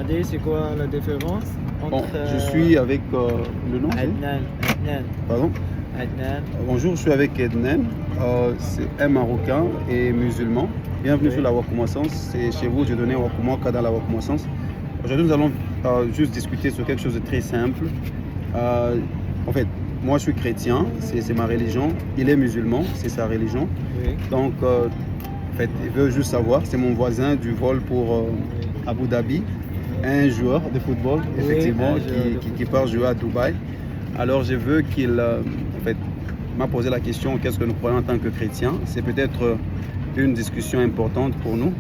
demandé c'est quoi la différence entre... Bon, je suis avec le nom. Adnan. Pardon. Adnan. Bonjour, je suis avec Ednan. C'est un Marocain et musulman. Bienvenue sur la Wakumassance. C'est chez vous, je donnais Wakumaka dans la Wakumassance. Aujourd'hui, nous allons juste discuter sur quelque chose de très simple. En fait, moi je suis chrétien, c'est ma religion. Il est musulman, c'est sa religion. Oui. Donc, en fait, il veut juste savoir. C'est mon voisin du vol pour Abu Dhabi, un joueur de football, effectivement, qui part jouer à Dubaï. Alors, je veux qu'il en fait, m'a posé la question, qu'est-ce que nous croyons en tant que chrétiens? C'est peut-être une discussion importante pour nous.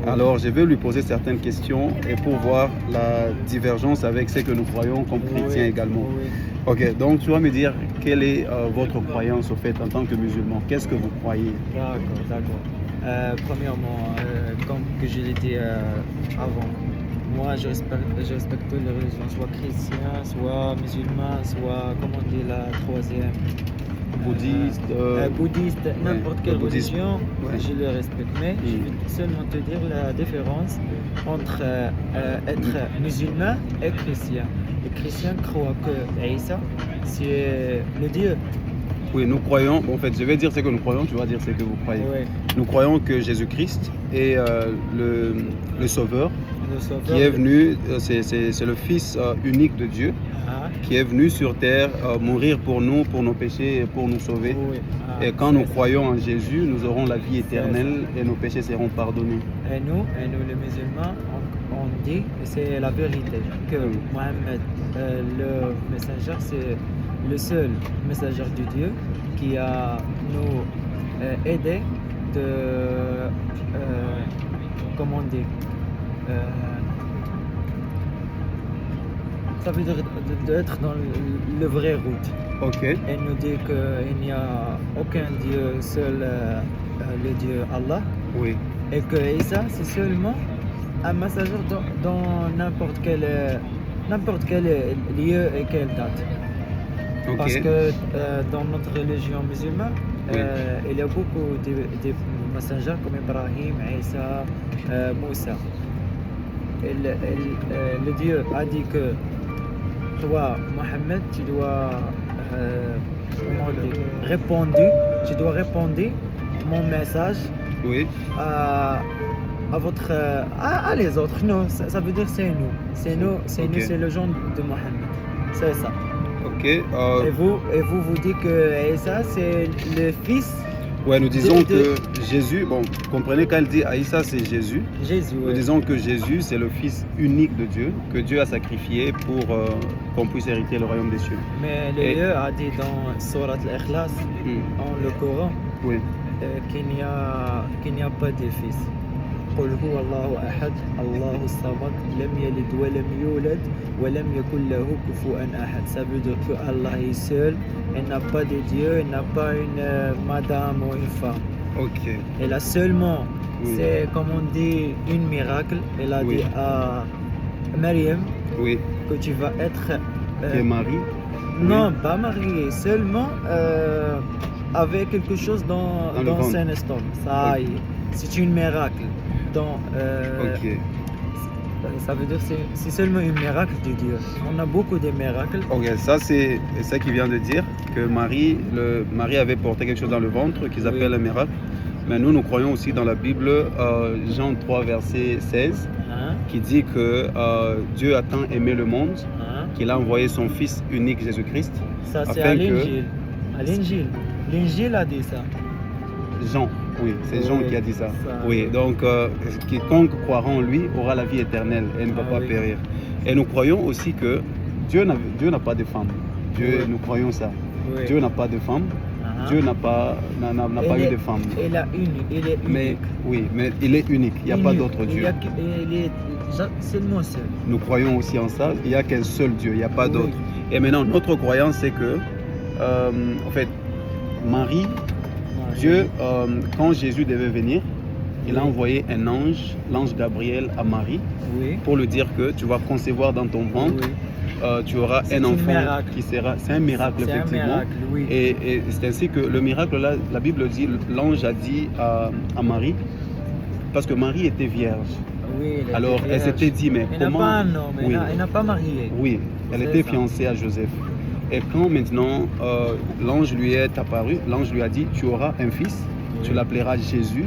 Alors, je vais lui poser certaines questions et pour voir la divergence avec ce que nous croyons comme chrétiens également. Oui. Ok, donc tu vas me dire quelle est votre croyance au fait en tant que musulman? Qu'est-ce que vous croyez? D'accord. Premièrement, comme que je l'ai dit avant, moi je respecte les religions, soit chrétien, soit musulman, soit, comment on dit, la troisième, bouddhiste, n'importe quelle religion, je le respecte. Mais je vais seulement te dire la différence entre être musulman et chrétien. Les chrétiens croient que Isa, c'est le Dieu. Oui, nous croyons, en fait, je vais dire ce que nous croyons, tu vas dire ce que vous croyez. Oui. Nous croyons que Jésus-Christ est le Sauveur, Sauveur qui est venu, c'est le Fils unique de Dieu, qui est venu sur terre mourir pour nous, pour nos péchés et pour nous sauver. Oui. Et quand nous croyons en Jésus, nous aurons la vie éternelle et nos péchés seront pardonnés. Et nous les musulmans, on dit, et c'est la vérité, que Mohammed, le messager, c'est le seul messager de Dieu qui a nous aidé de, comment on dit, ça veut dire d'être dans le vrai route. Ok. Elle nous dit qu'il n'y a aucun Dieu seul, le Dieu Allah. Oui. Et que Isa, c'est seulement un messager dans n'importe quel lieu et quelle date. Okay. Parce que dans notre religion musulmane, il y a beaucoup de messagers comme Ibrahim, Isa, Moussa. Le Dieu a dit que toi, Mohammed, tu dois répondre mon message à les autres. Non, ça veut dire c'est nous. C'est nous, c'est le genre de Mohammed. C'est ça. Ok. Et vous dites que Isa, c'est le fils. Ouais, nous disons que Jésus, bon, vous comprenez quand elle dit Aïssa, c'est Jésus. Nous disons que Jésus, c'est le Fils unique de Dieu, que Dieu a sacrifié pour qu'on puisse hériter le royaume des cieux. Mais le Dieu a dit dans Surat al-Ikhlas, dans le Coran, qu'il n'y a pas de fils. قل هو الله أحد الله الصمد لم يلد ولم يولد ولم يكن له كفوا أحد. Ça veut dire que Allah est seul, il n'a pas de Dieu, il n'a pas une madame ou une femme. Ok. Elle a seulement, c'est comme on dit, une miracle. Elle a dit à Maryam que tu vas être... qui est mariée? Non, pas mariée, seulement avec quelque chose dans son estomac. Ça y est, c'est une miracle. Ça veut dire que c'est seulement un miracle de Dieu. On a beaucoup de miracles. Ok, ça c'est ça qui vient de dire que Marie avait porté quelque chose dans le ventre qu'ils appellent un miracle. Mais nous croyons aussi dans la Bible, Jean 3 verset 16, qui dit que Dieu a tant aimé le monde qu'il a envoyé son Fils unique Jésus-Christ. Ça c'est à l'Injil. L'Injil a dit ça. Jean. Oui, c'est Jean qui a dit ça. Oui, donc quiconque croira en lui aura la vie éternelle et ne va pas périr. Et nous croyons aussi que Dieu n'a pas de femme. Nous croyons ça. Dieu n'a pas de femme. Dieu n'a pas eu de femme. Il est unique. Mais il est unique. Il n'y a pas d'autre Dieu. Il est seulement seul. Nous croyons aussi en ça. Il n'y a qu'un seul Dieu. Il n'y a pas d'autre. Et maintenant, notre croyance, c'est que, en fait, Marie, Dieu, quand Jésus devait venir, il a envoyé un ange, l'ange Gabriel, à Marie, pour lui dire que tu vas concevoir dans ton ventre, tu auras un enfant qui sera... C'est un miracle, effectivement. Et c'est ainsi que le miracle, là, la Bible dit, l'ange a dit à Marie, parce que Marie était vierge. Oui, elle Alors, était elle vierge. s'était dit, mais Elle n'a comment... pas un homme, Oui. elle n'a pas marié. Oui, elle C'est était ça. fiancée à Joseph. Et quand maintenant l'ange lui est apparu, l'ange lui a dit, tu auras un fils, Oui. tu l'appelleras Jésus.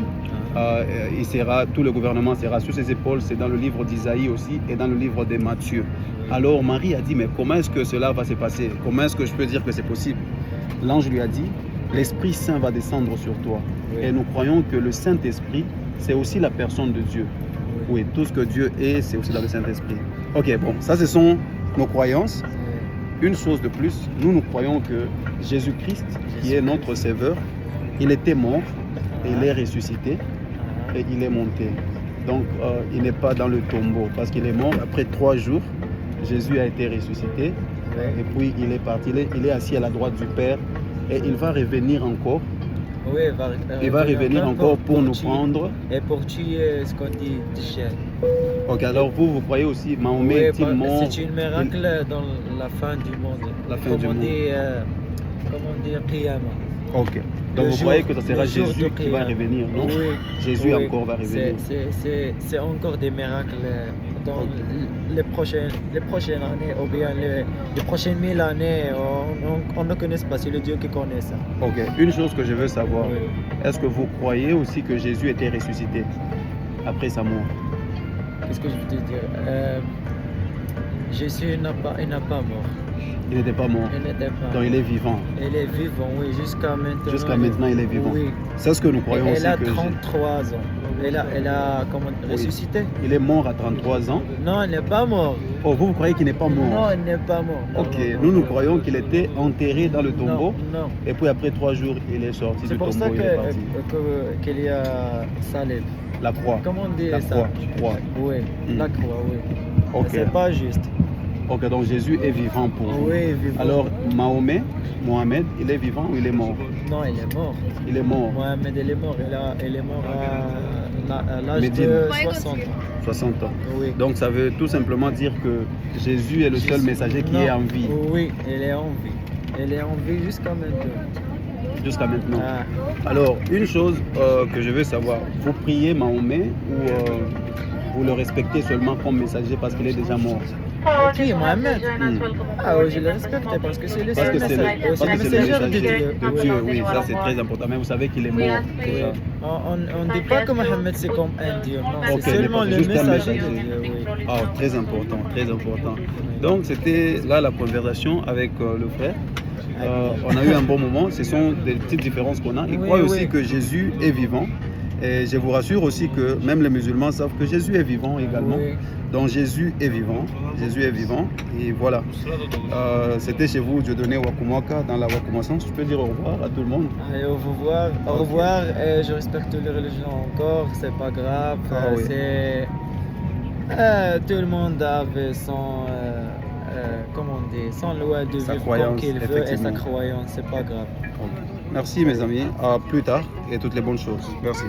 Tout le gouvernement sera sur ses épaules. C'est dans le livre d'Isaïe aussi et dans le livre de Matthieu. Alors Marie a dit, mais comment est-ce que cela va se passer? Comment est-ce que je peux dire que c'est possible? L'ange lui a dit, l'Esprit Saint va descendre sur toi. Oui. Et nous croyons que le Saint-Esprit, c'est aussi la personne de Dieu. Oui, tout ce que Dieu est, c'est aussi dans le Saint-Esprit. Ok, bon, ça ce sont nos croyances. Une chose de plus, nous croyons que Jésus-Christ, qui est notre Sauveur, il était mort, et il est ressuscité et il est monté. Donc il n'est pas dans le tombeau parce qu'il est mort. Après 3 jours, Jésus a été ressuscité et puis il est parti. Il est assis à la droite du Père et il va revenir encore. Oui, il va revenir encore pour nous prendre. Et pour tuer ce qu'on dit Djel. Ok, alors vous croyez aussi Mahomet est mort? C'est un miracle dans la fin du monde. La fin du monde. Comment dire Qiyama. Ok. Donc vous croyez que ça sera Jésus qui va revenir, non? Oui. Jésus encore va revenir. C'est encore des miracles dans les prochaines années ou bien les prochaines 1000 années. On ne connaît pas, c'est le Dieu qui connaît ça. Ok. Une chose que je veux savoir, Oui. est-ce que vous croyez aussi que Jésus était ressuscité après sa mort? Qu'est-ce que je veux te dire? Jésus n'a pas mort. Il n'était pas mort. Il n'était pas. Donc il est vivant. Il est vivant, oui, jusqu'à maintenant. Jusqu'à maintenant, il est vivant. Oui. C'est ce que nous croyons aussi. Elle a que 33 ans. Elle a ressuscité. Il est mort à 33 ans. Non, il n'est pas mort. Oh, vous croyez qu'il n'est pas mort? Non, il n'est pas mort. Non, ok, non, nous croyons qu'il était enterré dans le tombeau. Non. Et puis après 3 jours, il est sorti du tombeau. C'est pour ça il est parti. qu'il y a Salib. La croix. Comment on dit la ça? Croix. Oui, la croix, oui. Ok. C'est pas juste. Ok, donc Jésus est vivant pour vous. Oui, vivant. Alors, Mohamed, il est vivant ou il est mort? Non, il est mort. Il est mort. Mohamed, il est mort. Il est mort à l'âge de 60 ans. 60 ans. Oui. Donc ça veut tout simplement dire que Jésus est le seul messager qui est en vie. Oui, il est en vie. Il est en vie jusqu'à maintenant. Jusqu'à maintenant. Alors, une chose que je veux savoir, vous priez Mahomet ou vous le respectez seulement comme messager parce qu'il est déjà mort? Qui, Mohamed? Ah oui, je le respecte parce que c'est le seul messager de Dieu. Oui, ça c'est très important. Mais vous savez qu'il est mort. Oui. On ne dit pas que Mohamed c'est comme un Dieu. Non, c'est seulement le messager de Dieu. Oui. Ah, très important, très important. Donc c'était là la conversation avec le frère. On a eu un bon moment. Ce sont des petites différences qu'on a. Ils croient aussi que Jésus est vivant. Et je vous rassure aussi que même les musulmans savent que Jésus est vivant également. Oui. Donc Jésus est vivant. Jésus est vivant. Et voilà. C'était chez vous, Dieudonné Wakumwaka, dans la Wakumassance. Tu peux dire au revoir à tout le monde? Allez, au revoir. Au revoir. Et je respecte toutes les religions encore. C'est pas grave. Tout le monde avait son... comment on dit, sans loi de vivre comme qu'il veut et sa croyance, c'est pas grave. Okay. Merci mes amis, à plus tard et toutes les bonnes choses. Merci.